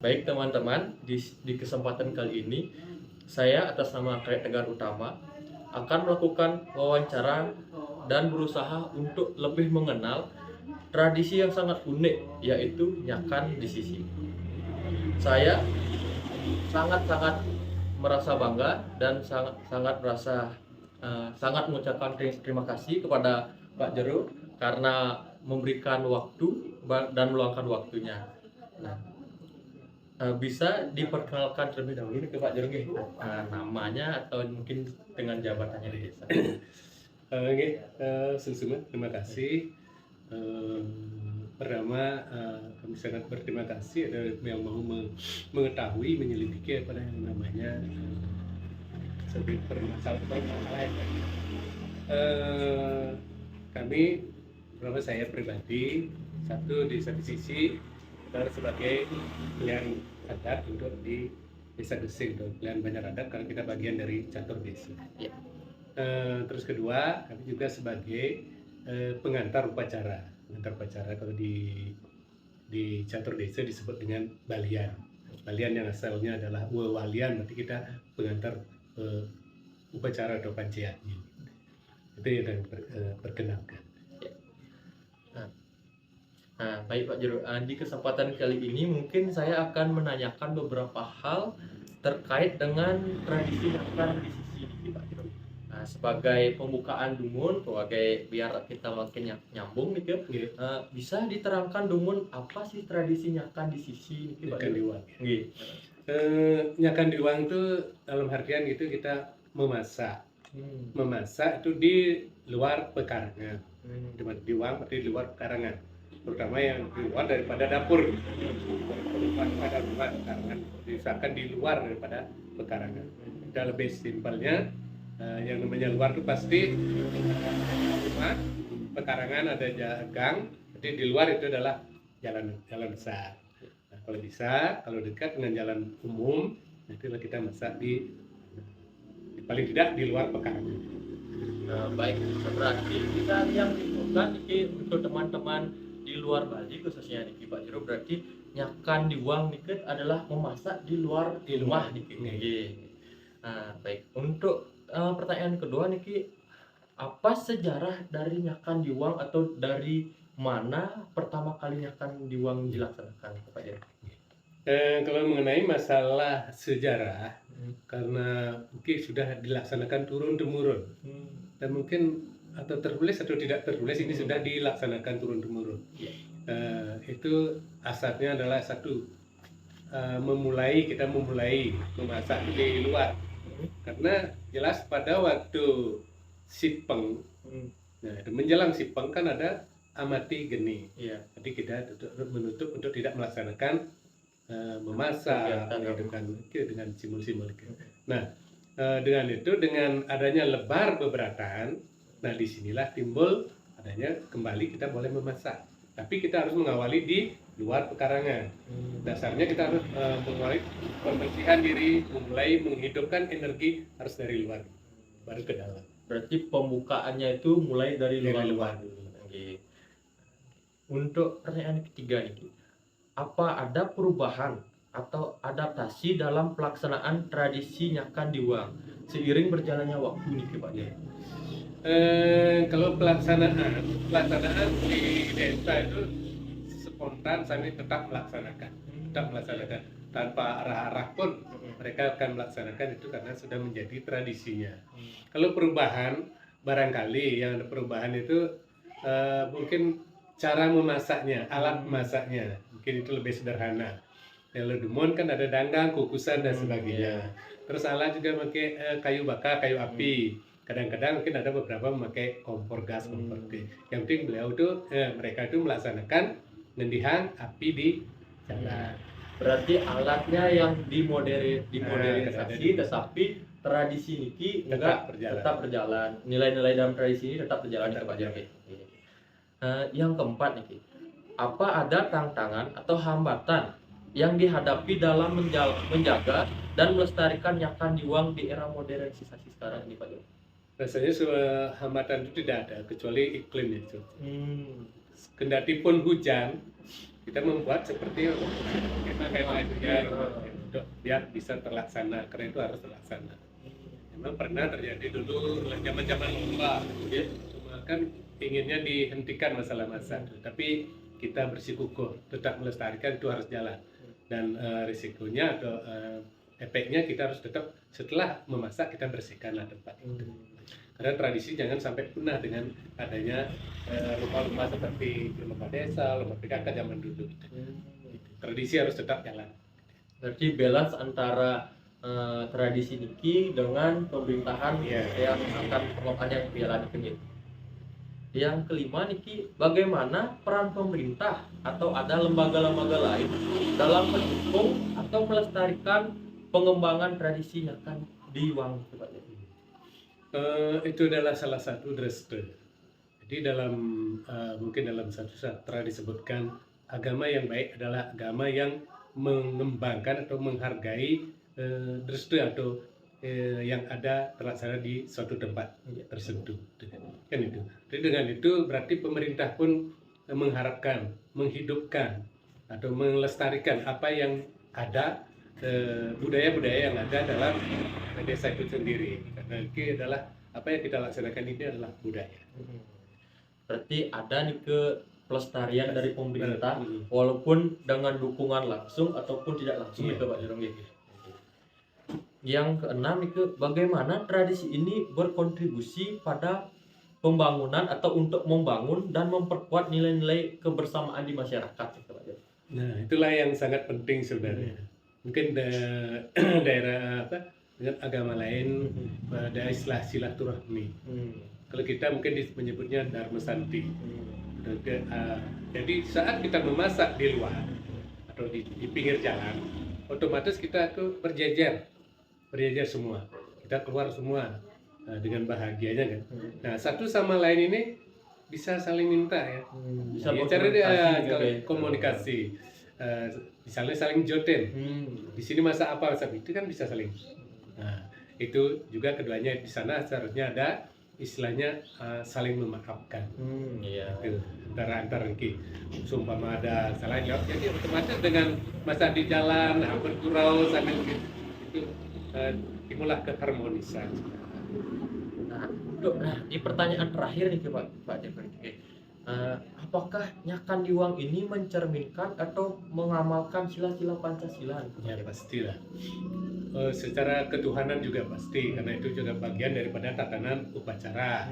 Baik teman-teman, di kesempatan kali ini saya atas nama Karya Tegar Utama akan melakukan wawancara dan berusaha untuk lebih mengenal tradisi yang sangat unik, yaitu Nyakan di Sisi. Saya sangat-sangat merasa bangga dan sangat merasa sangat mengucapkan terima kasih kepada Pak Jero karena memberikan waktu dan meluangkan waktunya. Nah, bisa diperkenalkan terlebih dahulu ke Pak Jero, namanya atau mungkin dengan jabatannya di desa. Oke, Sungsuma, terima kasih. Pertama, kami sangat berterima kasih ada yang mau mengetahui, menyelidiki apa yang namanya sebagai permasalahan. Kami, pertama saya pribadi, di satu sisi sebagai pilihan adat untuk di Desa Gesing, pilihan banyak adat karena kita bagian dari catur desa. Ya. Terus kedua, kami juga sebagai pengantar upacara. Pengantar upacara kalau di catur desa disebut dengan balian. Balian yang asalnya adalah walian, berarti kita pengantar upacara atau pancian. Itu yang kami perkenalkan. Nah, baik Pak Jero, di kesempatan kali ini mungkin saya akan menanyakan beberapa hal terkait dengan tradisi Nyakan di Sisi ini, Pak Jero. Nah, sebagai pembukaan Dumun, sebagai biar kita makin nyambung nih, bisa diterangkan Dumun apa sih tradisi Nyakan di Sisi ini, Pak Nyakan Jero? Diwang. Nyakan Diwang itu dalam artian gitu kita memasak. Memasak itu di luar pekarangan. Diwang berarti di luar pekarangan, terutama yang di luar daripada dapur, daripada luar pekarangan, diusahakan di luar daripada pekarangan. Kita lebih simpelnya, yang namanya luar itu pasti rumah, pekarangan ada gang, jadi di luar itu adalah jalan besar. Nah, kalau bisa, kalau dekat dengan jalan umum, itulah kita masak paling tidak di luar pekarangan. Baik, berarti kita yang dibutuhkan untuk teman-teman di luar Bali khususnya nih Pak Jero, berarti Nyakan Diwang nih adalah memasak di luar rumah nih. Nah, baik, untuk pertanyaan kedua nih, apa sejarah dari Nyakan Diwang atau dari mana pertama kali Nyakan Diwang dilaksanakan Pak Jero? Kalau mengenai masalah sejarah, karena mungkin sudah dilaksanakan turun-temurun, dan mungkin atau tertulis atau tidak tertulis ini sudah dilaksanakan turun-temurun. Itu asalnya adalah satu, kita memulai memasak di luar, karena jelas pada waktu Sipeng, nah menjelang Sipeng kan ada amati geni, jadi kita menutup untuk tidak melaksanakan memasak dengan simbol-simbol. Nah, dengan itu, dengan adanya lebar beberatan, nah disinilah timbul adanya kembali kita boleh memasak, tapi kita harus mengawali di luar pekarangan. Dasarnya kita harus mengawali pembersihan diri, mulai menghidupkan energi harus dari luar baru ke dalam. Berarti pembukaannya itu mulai dari luar. Untuk pertanyaan ketiga nih, apa ada perubahan atau adaptasi dalam pelaksanaan tradisi Nyakan Diwang seiring berjalannya waktu nih Pak Jero? Kalau pelaksanaan di desa itu spontan, kami tetap melaksanakan tanpa arah-arah pun mereka akan melaksanakan itu karena sudah menjadi tradisinya. Kalau perubahan, barangkali yang ada perubahan itu mungkin cara memasaknya, alat memasaknya mungkin itu lebih sederhana. Kalau Dumun kan ada danggang, kukusan dan sebagainya. Terus alat juga pakai kayu bakar, kayu api. Kadang-kadang mungkin ada beberapa memakai kompor gas, kompor gas. Yang penting mereka itu melaksanakan ngendihan api di jalan. Berarti alatnya yang dimodernisasi, tetapi tradisi niki tetap berjalan. Nilai-nilai dalam tradisi ini tetap berjalan nih Pak Jero. Yang keempat nih, apa ada tantangan atau hambatan yang dihadapi dalam menjaga dan melestarikan Nyakan Diwang di era modernisasi sekarang ini Pak Jero? Rasanya hambatan itu tidak ada kecuali iklim itu. Kendati pun hujan, kita membuat seperti skema ya untuk biar bisa terlaksana, karena itu harus terlaksana. Memang pernah terjadi dulu zaman-zaman lomba, cuma kan inginnya dihentikan masalah masak, tapi kita bersikukuh tetap melestarikan, itu harus jalan. Dan risikonya atau efeknya kita harus tetap setelah memasak kita bersihkanlah tempat itu. Karena tradisi jangan sampai punah dengan adanya lomba-lomba seperti lomba desa, lomba PKK zaman dulu. Tradisi harus tetap jalan. Berarti balance antara tradisi niki dengan pemerintahan yang akan yang dijalani gitu. Yang kelima niki, bagaimana peran pemerintah atau ada lembaga-lembaga lain dalam mendukung atau melestarikan pengembangan tradisi yang akan diwang. Itu adalah salah satu dreste. Jadi dalam mungkin dalam satu sastra disebutkan agama yang baik adalah agama yang mengembangkan atau menghargai dreste atau yang ada terlaksana di suatu tempat tertentu. Kan itu. Jadi dengan itu berarti pemerintah pun mengharapkan, menghidupkan atau melestarikan apa yang ada, budaya-budaya yang ada dalam desa itu sendiri. Karena ini adalah apa yang kita laksanakan ini adalah budaya. Berarti ada nih ke pelestarian dari pemerintah walaupun dengan dukungan langsung ataupun tidak langsung ke Pak Jerong gitu. Yang keenam nih ke, bagaimana tradisi ini berkontribusi pada pembangunan atau untuk membangun dan memperkuat nilai-nilai kebersamaan di masyarakat gitu, Pak Jerong. Nah, itulah yang sangat penting sebenarnya. Mungkin daerah apa dengan agama lain ada istilah silaturahmi. Kalau kita mungkin menyebutnya Dharma Santi. Jadi saat kita memasak di luar atau di pinggir jalan, otomatis kita tuh berjejer semua. Kita keluar semua dengan bahagianya kan. Nah, satu sama lain ini bisa saling minta ya. Bisa cari komunikasi. Misalnya saling joten. Di sini masak apa, itu kan bisa saling. Nah, itu juga keduanya di sana seharusnya ada istilahnya saling memaafkan. Itu antara sumpama ada salah jawab, jadi otomatis dengan masak di jalan bergurau sambil itu timbullah keharmonisan. Nah, di pertanyaan terakhir nih Pak Jeffrey. Apakah Nyakan Diwang ini mencerminkan atau mengamalkan sila-sila Pancasila? Ya pastilah. Secara ketuhanan juga pasti, karena itu juga bagian daripada tatanan upacara.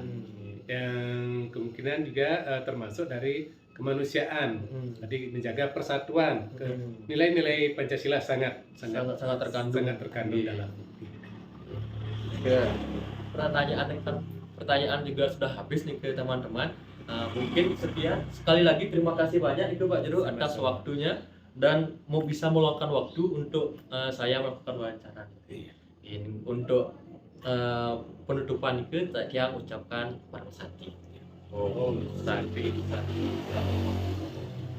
Yang kemungkinan juga termasuk dari kemanusiaan. Jadi menjaga persatuan. Nilai-nilai Pancasila sangat terkandung dalam. Pertanyaan juga sudah habis nih ke teman-teman. Mungkin sekian, sekali lagi terima kasih banyak itu Pak Jeru atas waktunya dan mau bisa meluangkan waktu untuk saya melakukan wawancara. Ini untuk penutupan itu saya ucapkan Pak Santi. Santi.